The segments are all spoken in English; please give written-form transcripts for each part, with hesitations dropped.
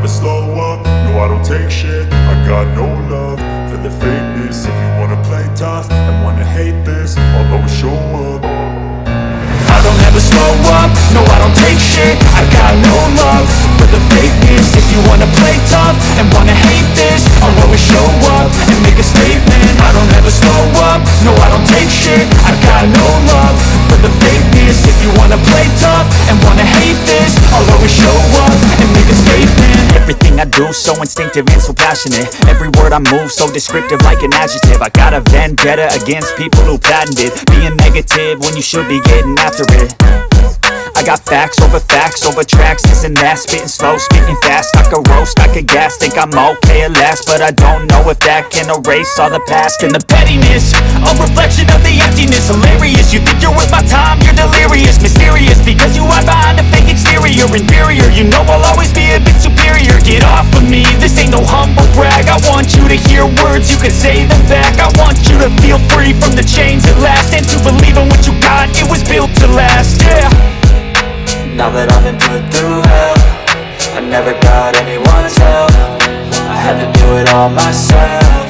slow up, no I don't take shit. I got no love for the fakeness. If you wanna play tough and wanna hate this, I'll always show up. I don't ever slow up, no I don't take shit. I got no love for the fakeness. If you wanna play tough and wanna hate this, I'll always show up and make a statement. I don't ever slow up, no I don't take shit. I got no love for the fakeness. If you wanna play tough and wanna hate this, I'll always show up and make a statement. Everything I do so instinctive and so passionate. Every word I move so descriptive like an adjective. I got a vendetta against people who patented being negative when you should be getting after it. I got facts over tracks, this and that. Spitting slow, spitting fast, I could roast, I could gas. Think I'm okay at last, but I don't know if that can erase all the past. And the pettiness, a reflection of the emptiness. Hilarious, you think you're worth my time, you're delirious. Mysterious, because you hide behind a fake exterior. Inferior, you know I'll always be a bit superior. Get off of me, this ain't no humble brag. I want you to hear words, you can say them back. I want you to feel free from the chains at last, and to believe in what you got, it was built to last, yeah. Now that I've been put through hell, I never got anyone's help. I had to do it all myself.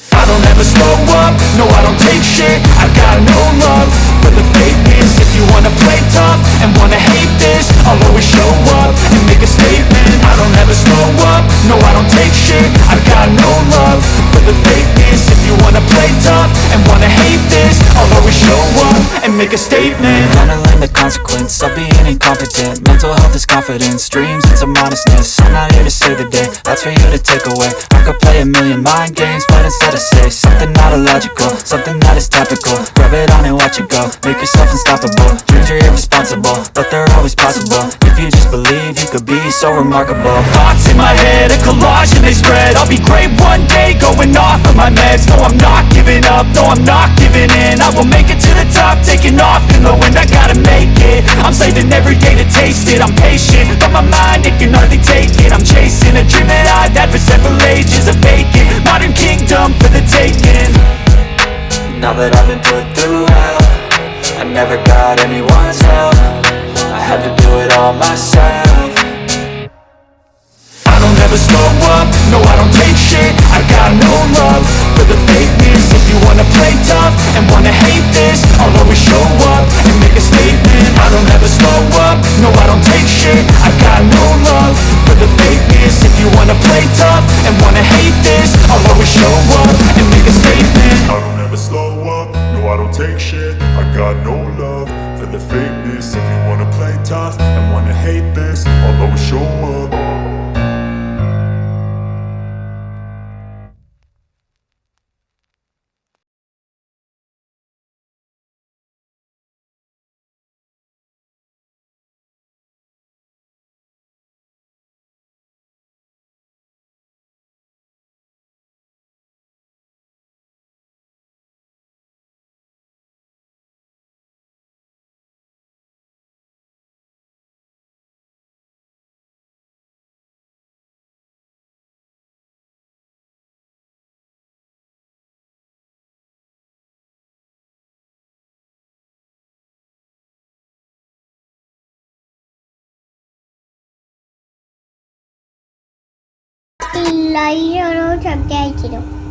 I don't ever slow up, no I don't take shit. I got no love for the fakeness. If you wanna play tough and wanna hate this, I'll always show up and make a statement. I don't ever slow up, no I don't take shit. I got no love for the fakeness. If you wanna play tough and wanna hate this, I'll always show up and make a statement. Gonna learn the consequence of being incompetent. Mental health is confidence, dreams into modestness. I'm not here to save the day, that's for you to take away. I could play a million mind games, but instead I say something not illogical, something that is topical. Rub it on and watch it go, make yourself unstoppable. Dreams are irresponsible, but they're always possible. If you just believe, you could be so remarkable. Thoughts in my head, a collage and they spread. I'll be great one day, going off of my meds. No I'm not giving up, no I'm not giving in. I will make it to the top, taking off in the wind. I gotta make it, I'm saving every day to taste it. I'm patient, but my mind, it can hardly take it. I'm chasing a dream that I've had for several ages. A vacant, modern kingdom for the taking. Now that I've been put through hell, I never got anyone's help. I had to do it all myself. I don't ever slow up, no I don't take shit. I got no love for the fakeness. If you wanna play tough and wanna hate this, I'll always show up and make a statement. I don't ever slow up, no I don't take shit. I got no love for the fakeness. If you wanna play tough and wanna hate this, I'll always show up and make a statement. I don't ever slow up, no I don't take shit. I got no love for the fakeness. If you wanna play tough and wanna hate this, I'll always show up. Like और subscribe करो।